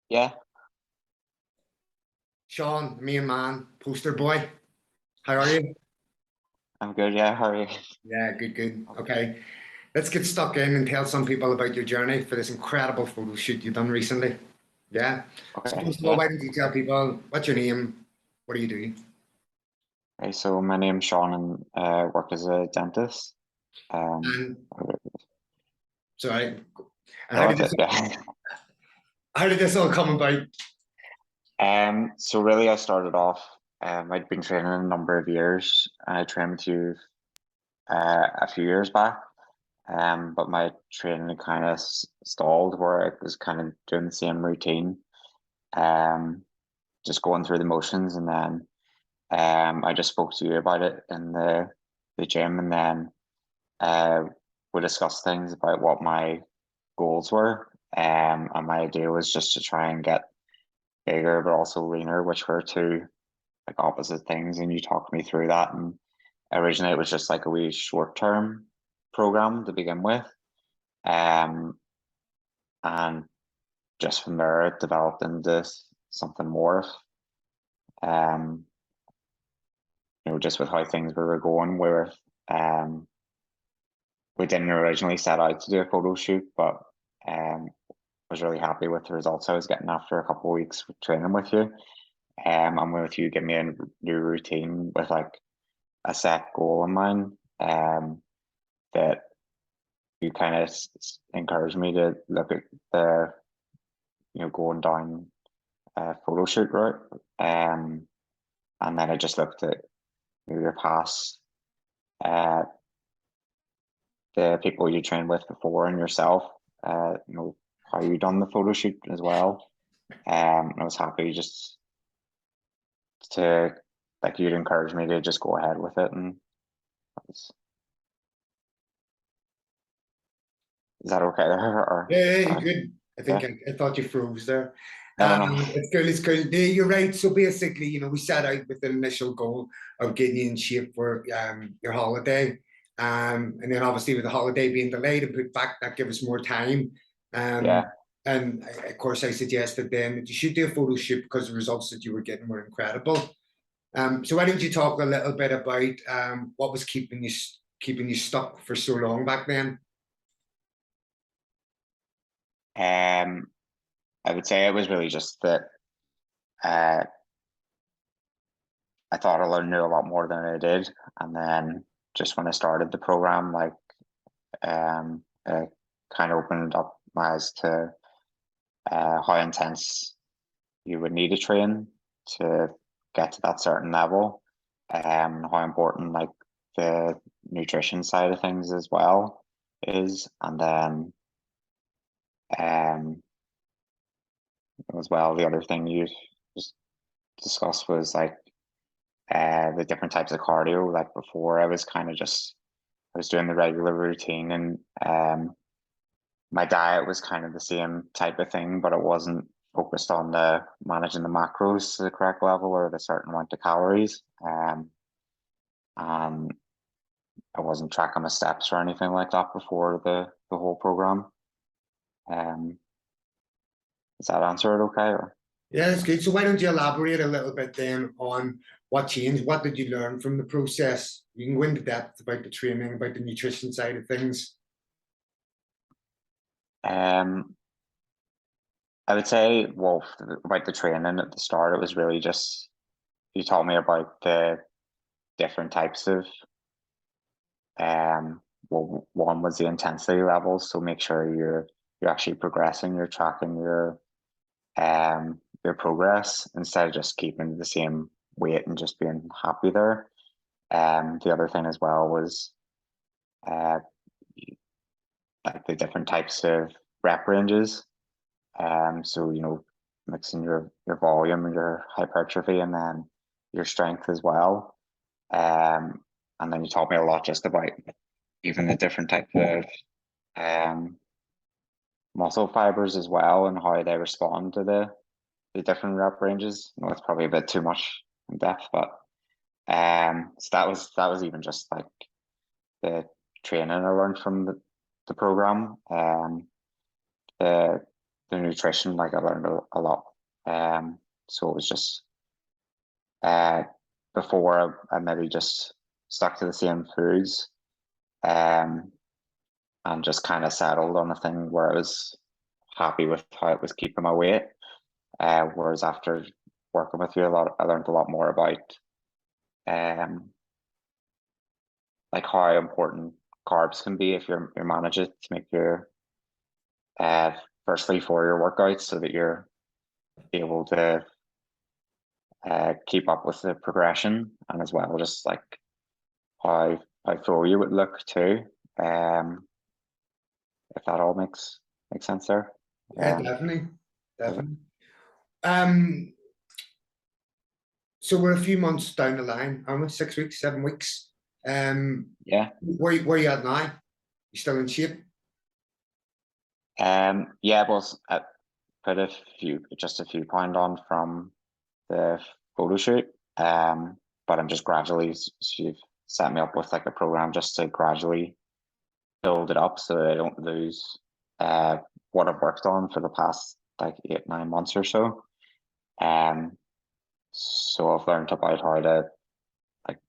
Yeah, Sean, main man, poster boy. How are you? I'm good. Yeah, how are you? Yeah, good, good. Okay, let's get stuck in and tell some people about your journey for this incredible photo shoot you've done recently. Yeah. So Okay, first of all, yeah. why don't you tell people what's your name? What do you do? Okay, so my name's Sean and work as a dentist. Um, And sorry, and oh, that's it. Yeah. how did this all come about? So really, I started off. I'd been training a number of years, and I trained with you a few years back. But my training kind of stalled, where I was kind of doing the same routine. Um, just going through the motions, and then I just spoke to you about it in the gym, and then uh, we discussed things about what my goals were. And my idea was just to try and get bigger, but also leaner, which were two like opposite things. And you talked me through that. And originally, it was just like a wee short term program to begin with. Um, and just from there, it developed into something more. Um, just with how things were going, where um, we didn't originally set out to do a photo shoot, but um, was really happy with the results I was getting after a couple of weeks with training with you. And with you giving me a new routine with like a set goal in mind, that you kind of encouraged me to look at the, going down a photo shoot route. And then I just looked at your past, uh, the people you trained with before and yourself, how you done the photo shoot as well. And I was happy just to like you'd encourage me to just go ahead with it, and is that okay there or Yeah, you sorry? good. I think Yeah. I thought you froze there. No, no. It's good, it's good. Yeah, you're right. So basically, we set out with the initial goal of getting you in shape for your holiday. And then obviously with the holiday being delayed and put back, that gave us more time. Um, Yeah. and of course, I suggested then that you should do a photo shoot because the results that you were getting were incredible. So why don't you talk a little bit about what was keeping you stuck for so long back then? Um, I would say it was really just that uh, I thought I learned knew a lot more than I did, and then just when I started the program, like it kind of opened up my eyes to how intense you would need to train to get to that certain level, how important like the nutrition side of things as well is, and then um as well the other thing you just discussed was like the different types of cardio. Like before, I was kind of just I was doing the regular routine, and my diet was kind of the same type of thing, but it wasn't focused on the managing the macros to the correct level or the certain amount of calories. And I wasn't tracking my steps or anything like that before the whole program. Um, does that answer it okay? Or Yeah, that's good. So why don't you elaborate a little bit then on what changed? What did you learn from the process? You can go into depth about the training, about the nutrition side of things. um, I would say, well, about the training at the start, it was really just you taught me about the different types of well, one was the intensity levels, so make sure you're actually progressing, you're tracking your progress instead of just keeping the same weight and just being happy there. The other thing as well was uh like the different types of rep ranges. So mixing your volume and your hypertrophy and then your strength as well. Um, and then you taught me a lot just about even the different type of um, muscle fibers as well and how they respond to the different rep ranges. I know it's probably a bit too much in depth, but so that was even just like the training I learned from the program. The the nutrition, like I learned a lot. So it was just uh, before I maybe just stuck to the same foods, um, and just kind of settled on a thing where I was happy with how it was keeping my weight. Whereas after working with you a lot, I learned a lot more about um, like how important carbs can be if you manage it to make your uh, firstly for your workouts so that you're able to keep up with the progression, and as well just like how full you would look too. Um, if that all makes sense there. Yeah, Um, definitely, definitely. Um, so we're a few months down the line, aren't we? 6 weeks, 7 weeks. yeah. Where you at now? You still in shape? Yeah. Well, I put just a few pound on from the photo shoot. But I'm just gradually. You've set me up with like a program just to gradually build it up so that I don't lose uh what I've worked on for the past like 8 9 months or so. Um, so I've learned about how to like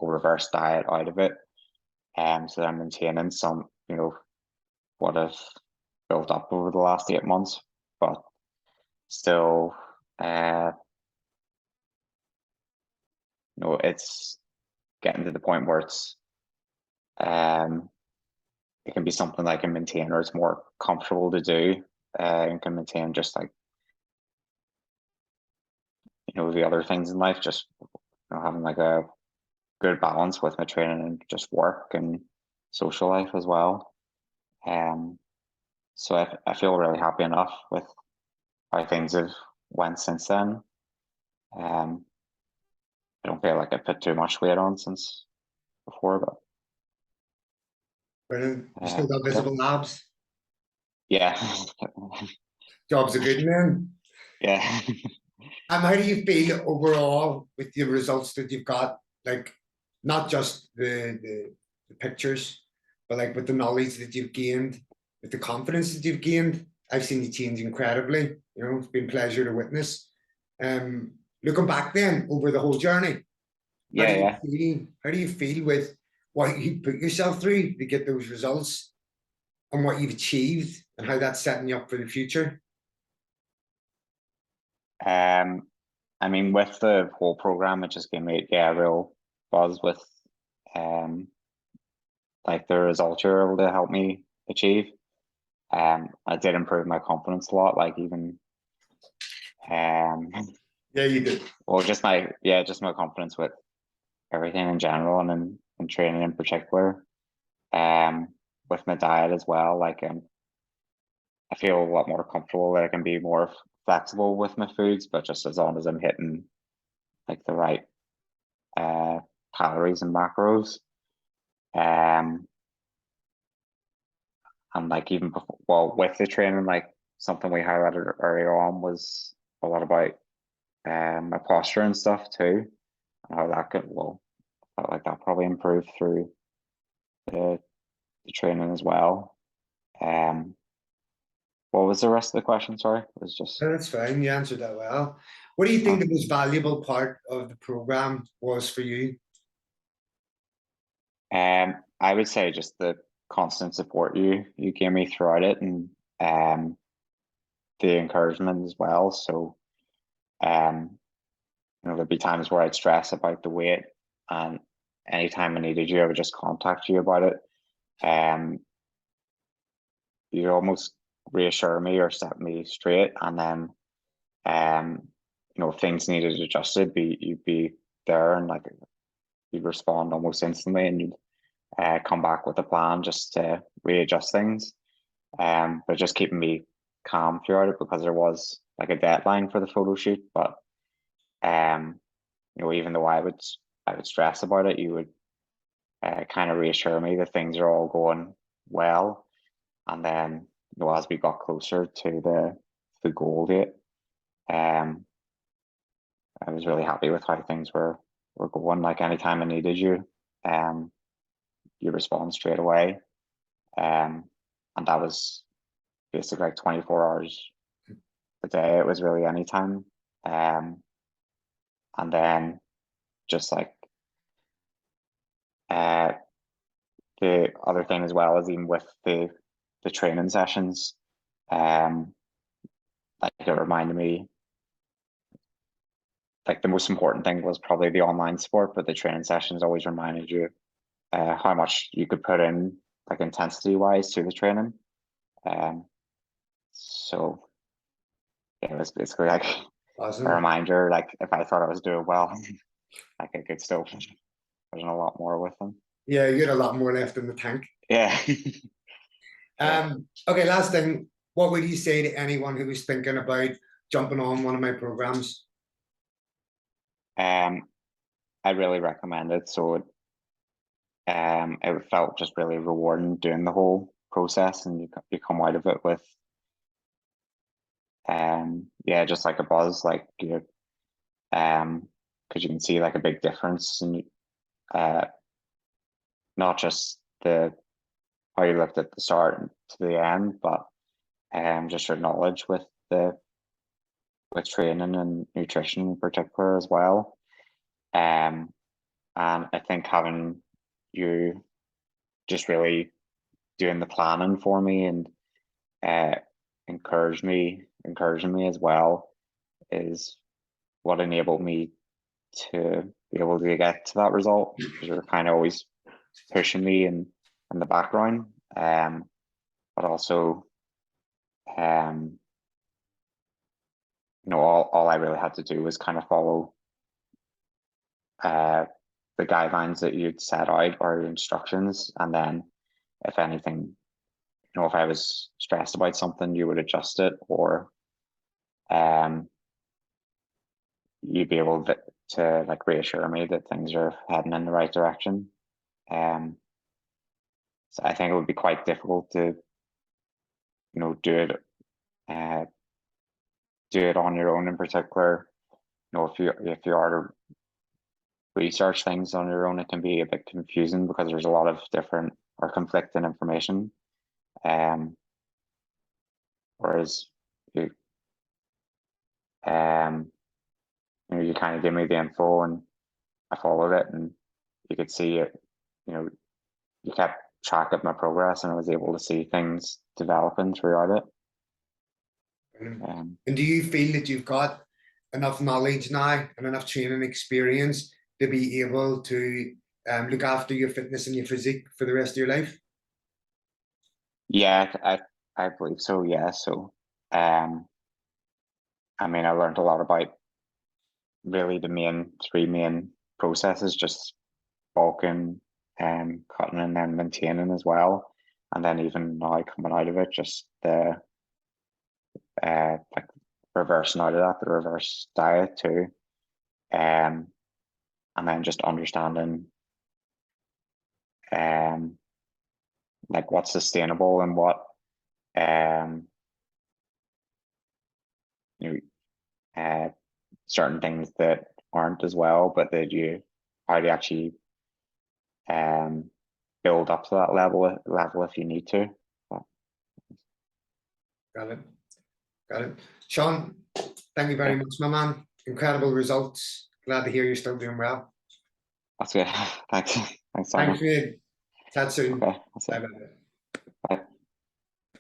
reverse diet out of it. So that I'm maintaining some, what I've built up over the last 8 months, but still, uh, it's getting to the point where um, it can be something I can maintain, or it's more comfortable to do, and can maintain just like the other things in life, just having like a good balance with my training and just work and social life as well. Um, so I feel really happy enough with how things have went since then. Um, I don't feel like I put too much weight on since before, but Brilliant. You still got yeah, visible abs? yeah, Jobs are good, man. yeah. How do you feel overall with the results that you've got? Like, not just the pictures, but like with the knowledge that you've gained, with the confidence that you've gained. I've seen you change incredibly. It's been a pleasure to witness. Looking back then over the whole journey, how do Yeah, you yeah. feel? How do you feel with what you put yourself through to get those results and what you've achieved and how that's setting you up for the future? Um, I mean, with the whole program, it just gave me a real buzz with um like the results you're able to help me achieve. I did improve my confidence a lot, like even um Yeah, you did. well just my confidence with everything in general and in training in particular. Um with my diet as well. Like I feel a lot more comfortable that I can be more flexible with my foods, but just as long as I'm hitting like the right uh calories and macros. Um and like even before, well, with the training, like something we highlighted earlier on was a lot about my posture and stuff too. And how that could felt like that probably improved through the, the training as well. Um what was the rest of the question? Sorry, it was just No, that's fine. You answered that well. What do you think oh, the most valuable part of the program was for you? I would say just the constant support you gave me throughout it, and um the encouragement as well. So um there'd be times where I'd stress about the weight, and anytime I needed you, I would just contact you about it. Um, you'd almost reassure me or set me straight, and then um, if things needed adjusted, you'd be there, and like you'd respond almost instantly, and you'd come back with a plan just to readjust things. But just keeping me calm throughout it, because there was like a deadline for the photo shoot. But um, even though I would stress about it, you would kind of reassure me that things are all going well. And then, as we got closer to the goal date, um, I was really happy with how things were going. Like anytime I needed you, um, you respond straight away. Um, and that was basically like 24 hours a day. It was really any time. And then just like the other thing as well is even with the training sessions, like it reminded me, like the most important thing was probably the online sport, but the training sessions always reminded you how much you could put in, like intensity wise, to the training. So it was basically like a Awesome. reminder, like if I thought I was doing well, like I could still put in a lot more with them. Yeah, you had a lot more left in the tank. Yeah. Yeah. Okay, last thing. What would you say to anyone who was thinking about jumping on one of my programs? I really recommend it. So it felt just really rewarding doing the whole process, and you come out of it with yeah, just like a buzz, like you because you can see like a big difference in not just the how you looked at the start to the end, but just your knowledge with the with training and nutrition in particular as well. And I think having you just really doing the planning for me and uh, encouraging me as well is what enabled me to be able to get to that result, because you're kind of always pushing me in the background, but also all I really had to do was kind of follow the guidelines that you'd set out or instructions, and then if anything, if I was stressed about something, you would adjust it, or you'd be able to like reassure me that things are heading in the right direction. So I think it would be quite difficult to do it on your own in particular. If you are to research things on your own, it can be a bit confusing because there's a lot of different or conflicting information. Whereas you um you kind of give me the info and I followed it, and you could see it, you kept track of my progress, and I was able to see things developing throughout it. And do you feel that you've got enough knowledge now and enough training experience to be able to look after your fitness and your physique for the rest of your life? Yeah, I believe so. Yeah, so I mean, I learned a lot about really the three main processes, just bulking, cutting, and then maintaining as well. And then even now coming out of it, just the like reversing out of that, the reverse diet too. And then just understanding like what's sustainable and what um you know certain things that aren't as well, but that you how to actually build up to that level if you need to. Got it. Got it. Sean, thank you very Yeah, much, my man. Incredible results. Glad to hear you're still doing well. that's good. Thanks. Thanks, Thanks, Simon. Reid. Chat soon. Okay, that's it. Bye bye.